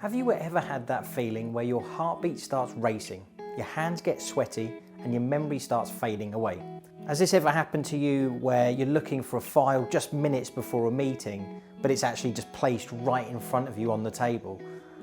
Have you ever had that feeling where your heartbeat starts racing, your hands get sweaty, and your memory starts fading away? Has this ever happened to you where you're looking for a file just minutes before a meeting, but it's actually just placed right in front of you on the table?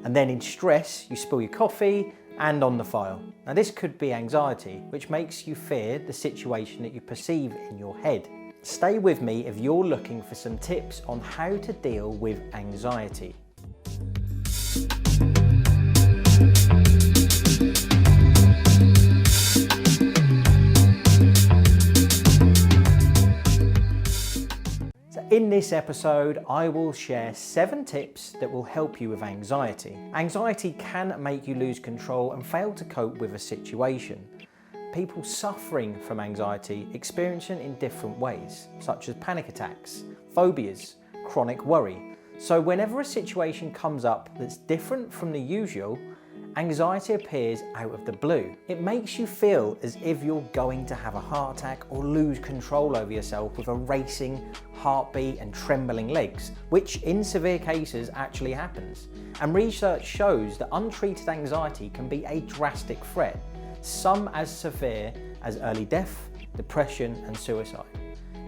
And then in stress, you spill your coffee and on the file. Now this could be anxiety, which makes you fear the situation that you perceive in your head. Stay with me if you're looking for some tips on how to deal with anxiety. In this episode, I will share 7 tips that will help you with anxiety. Anxiety can make you lose control and fail to cope with a situation. People suffering from anxiety experience it in different ways, such as panic attacks, phobias, chronic worry. So whenever a situation comes up that's different from the usual, anxiety appears out of the blue. It makes you feel as if you're going to have a heart attack or lose control over yourself with a racing heartbeat and trembling legs, which in severe cases actually happens. And research shows that untreated anxiety can be a drastic threat, some as severe as early death, depression and suicide.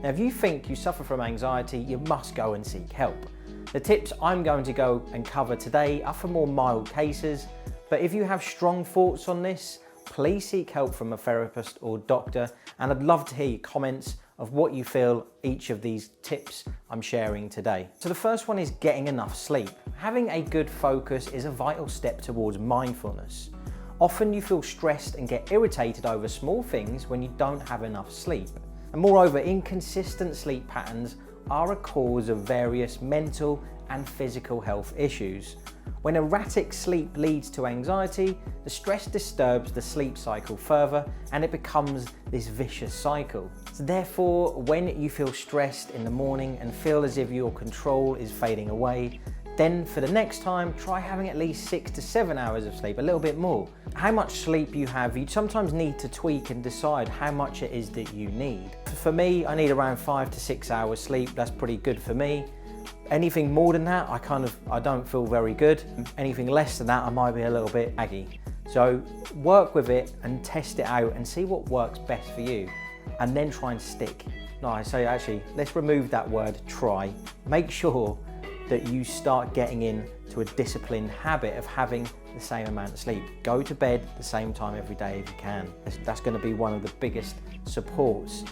Now if you think you suffer from anxiety, you must go and seek help. The tips I'm going to go and cover today are for more mild cases, but if you have strong thoughts on this, please seek help from a therapist or doctor, and I'd love to hear your comments of what you feel each of these tips I'm sharing today. So the first one is getting enough sleep. Having a good focus is a vital step towards mindfulness. Often you feel stressed and get irritated over small things when you don't have enough sleep. And moreover, inconsistent sleep patterns are a cause of various mental and physical health issues. When erratic sleep leads to anxiety, the stress disturbs the sleep cycle further and it becomes this vicious cycle. So therefore, when you feel stressed in the morning and feel as if your control is fading away, then for the next time, try having at least 6 to 7 hours of sleep, a little bit more. How much sleep you have, you sometimes need to tweak and decide how much it is that you need. For me, I need around 5 to 6 hours sleep. That's pretty good for me. Anything more than that, I don't feel very good. Anything less than that, I might be a little bit aggy. So work with it and test it out and see what works best for you, and then try and stick. No, I say actually, let's remove that word try. Make sure that you start getting into a disciplined habit of having the same amount of sleep. Go to bed the same time every day if you can. That's going to be one of the biggest supports,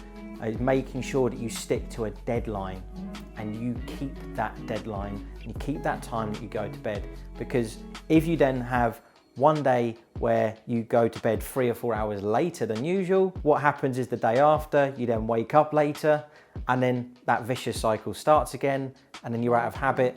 is making sure that you stick to a deadline and you keep that deadline and you keep that time that you go to bed. Because if you then have one day where you go to bed 3 or 4 hours later than usual, what happens is the day after you then wake up later and then that vicious cycle starts again, and then you're out of habit,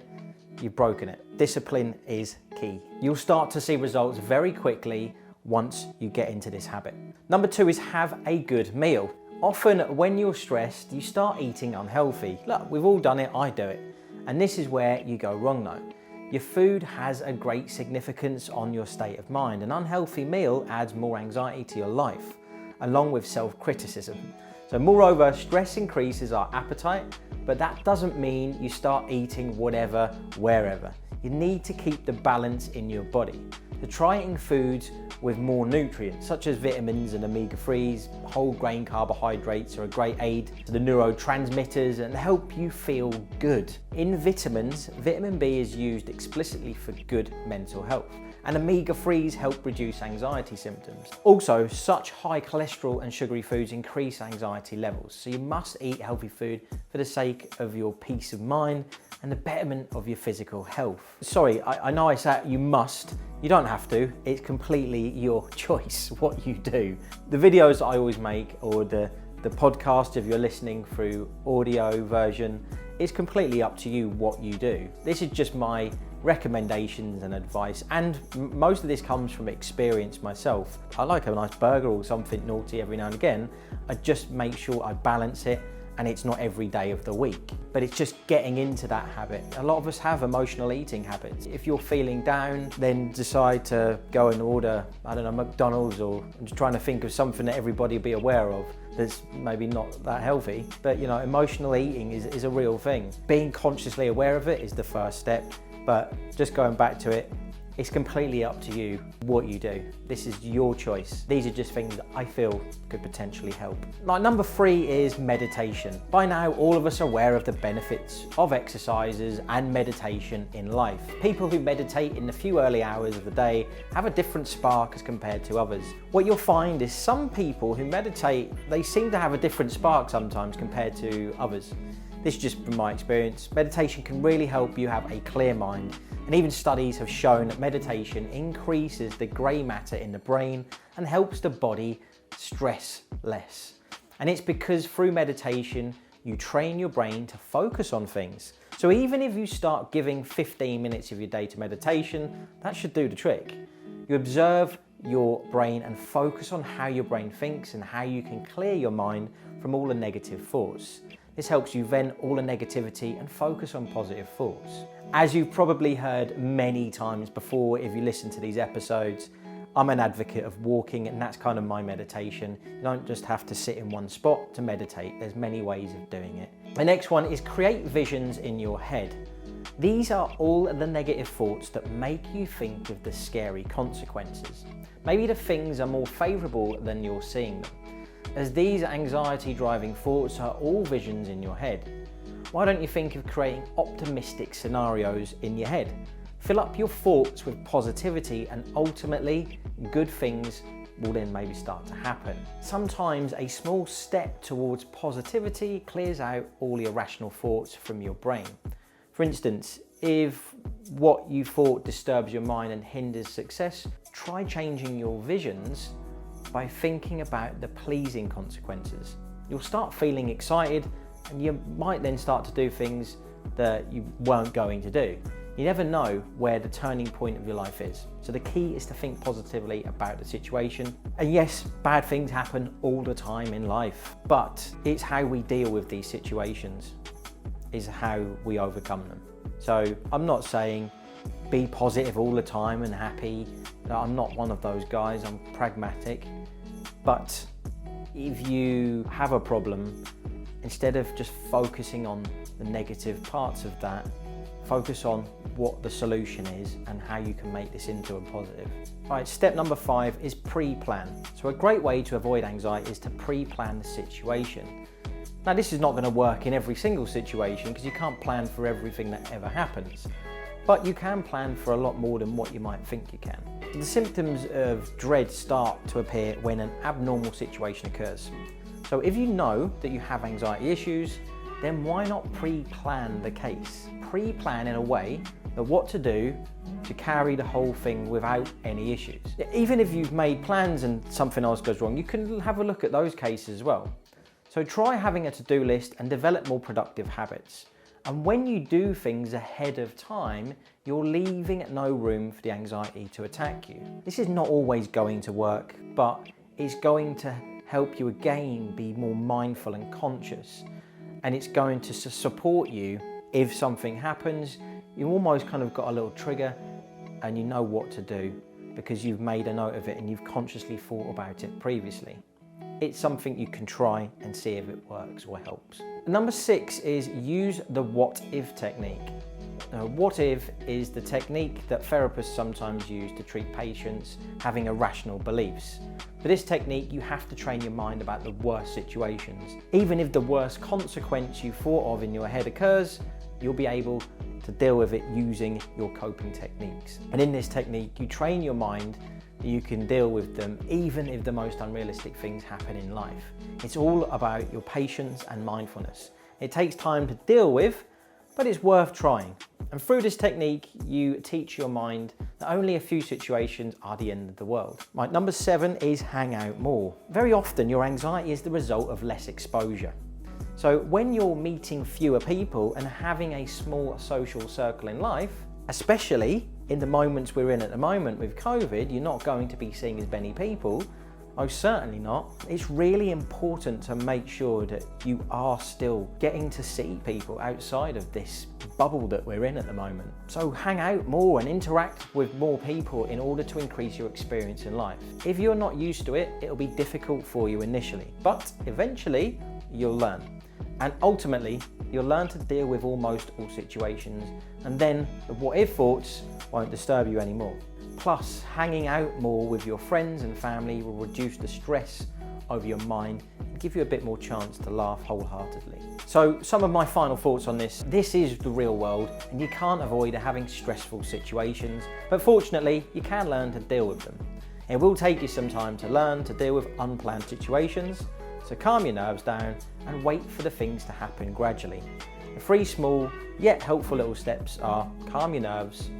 you've broken it. Discipline is key. You'll start to see results very quickly once you get into this habit. Number 2 is have a good meal. Often when you're stressed, you start eating unhealthy. Look, we've all done it, I do it. And this is where you go wrong though. Your food has a great significance on your state of mind. An unhealthy meal adds more anxiety to your life, along with self-criticism. So moreover, stress increases our appetite, but that doesn't mean you start eating whatever, wherever. You need to keep the balance in your body. So try eating foods with more nutrients, such as vitamins and omega-3s. Whole grain carbohydrates are a great aid to the neurotransmitters and help you feel good. In vitamins, vitamin B is used explicitly for good mental health, and omega-3s help reduce anxiety symptoms. Also, such high cholesterol and sugary foods increase anxiety levels, so you must eat healthy food for the sake of your peace of mind and the betterment of your physical health. Sorry, I know I said you must. You don't have to. It's completely your choice what you do. The videos I always make, or the podcast if you're listening through audio version, it's completely up to you what you do. This is just my recommendations and advice, and most of this comes from experience myself. I like a nice burger or something naughty every now and again. I just make sure I balance it, and it's not every day of the week, but it's just getting into that habit. A lot of us have emotional eating habits. If you're feeling down, then decide to go and order, I don't know, McDonald's, or I'm just trying to think of something that everybody will be aware of that's maybe not that healthy. But you know, emotional eating is a real thing. Being consciously aware of it is the first step, but just going back to it, It's completely up to you what you do. This is your choice. These are just things that I feel could potentially help. Like number 3 is meditation. By now, all of us are aware of the benefits of exercises and meditation in life. People who meditate in the few early hours of the day have a different spark as compared to others. What you'll find is some people who meditate, they seem to have a different spark sometimes compared to others. This is just from my experience. Meditation can really help you have a clear mind, and even studies have shown that meditation increases the grey matter in the brain and helps the body stress less. And it's because through meditation, you train your brain to focus on things. So even if you start giving 15 minutes of your day to meditation, that should do the trick. You observe your brain and focus on how your brain thinks and how you can clear your mind from all the negative thoughts. This helps you vent all the negativity and focus on positive thoughts. As you've probably heard many times before, if you listen to these episodes, I'm an advocate of walking, and that's kind of my meditation. You don't just have to sit in one spot to meditate. There's many ways of doing it. The next one is create visions in your head. These are all the negative thoughts that make you think of the scary consequences. Maybe the things are more favourable than you're seeing them, as these anxiety-driving thoughts are all visions in your head. Why don't you think of creating optimistic scenarios in your head? Fill up your thoughts with positivity, and ultimately, good things will then maybe start to happen. Sometimes a small step towards positivity clears out all the irrational thoughts from your brain. For instance, if what you thought disturbs your mind and hinders success, try changing your visions by thinking about the pleasing consequences. You'll start feeling excited, and you might then start to do things that you weren't going to do. You never know where the turning point of your life is. So the key is to think positively about the situation. And yes, bad things happen all the time in life, but it's how we deal with these situations is how we overcome them. So I'm not saying be positive all the time and happy. I'm not one of those guys, I'm pragmatic. But if you have a problem, instead of just focusing on the negative parts of that, focus on what the solution is and how you can make this into a positive. All right, step number 5 is pre-plan. So a great way to avoid anxiety is to pre-plan the situation. Now this is not going to work in every single situation because you can't plan for everything that ever happens, but you can plan for a lot more than what you might think you can. The symptoms of dread start to appear when an abnormal situation occurs. So if you know that you have anxiety issues, then why not pre-plan the case? Pre-plan in a way that what to do to carry the whole thing without any issues. Even if you've made plans and something else goes wrong, you can have a look at those cases as well. So try having a to-do list and develop more productive habits. And when you do things ahead of time, you're leaving no room for the anxiety to attack you. This is not always going to work, but it's going to help you again be more mindful and conscious. And it's going to support you if something happens. You've almost kind of got a little trigger and you know what to do because you've made a note of it and you've consciously thought about it previously. It's something you can try and see if it works or helps. Number 6 is use the what if technique. Now, what if is the technique that therapists sometimes use to treat patients having irrational beliefs. For this technique, you have to train your mind about the worst situations. Even if the worst consequence you thought of in your head occurs, you'll be able to deal with it using your coping techniques. And in this technique, you train your mind that you can deal with them even if the most unrealistic things happen in life. It's all about your patience and mindfulness. It takes time to deal with, but it's worth trying. And through this technique, you teach your mind that only a few situations are the end of the world. Right, number 7 is hang out more. Very often, your anxiety is the result of less exposure. So when you're meeting fewer people and having a small social circle in life, especially in the moments we're in at the moment with COVID, you're not going to be seeing as many people, most certainly not. It's really important to make sure that you are still getting to see people outside of this bubble that we're in at the moment. So hang out more and interact with more people in order to increase your experience in life. If you're not used to it, it'll be difficult for you initially, but eventually you'll learn. And ultimately, you'll learn to deal with almost all situations. And then the what if thoughts, won't disturb you anymore. Plus, hanging out more with your friends and family will reduce the stress over your mind and give you a bit more chance to laugh wholeheartedly. So some of my final thoughts on this. This is the real world and you can't avoid having stressful situations, but fortunately you can learn to deal with them. It will take you some time to learn to deal with unplanned situations, so calm your nerves down and wait for the things to happen gradually. The 3 small yet helpful little steps are calm your nerves,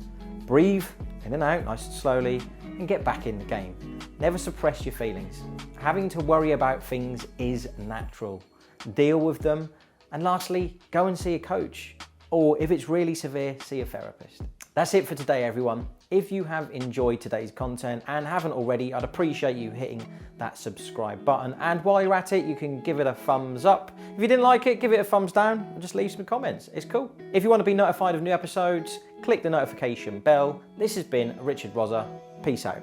breathe in and out nice and slowly, and get back in the game. Never suppress your feelings. Having to worry about things is natural. Deal with them, and lastly, go and see a coach, or if it's really severe, see a therapist. That's it for today, everyone. If you have enjoyed today's content and haven't already, I'd appreciate you hitting that subscribe button. And while you're at it, you can give it a thumbs up. If you didn't like it, give it a thumbs down and just leave some comments. It's cool. If you want to be notified of new episodes, click the notification bell. This has been Richard Rozza. Peace out.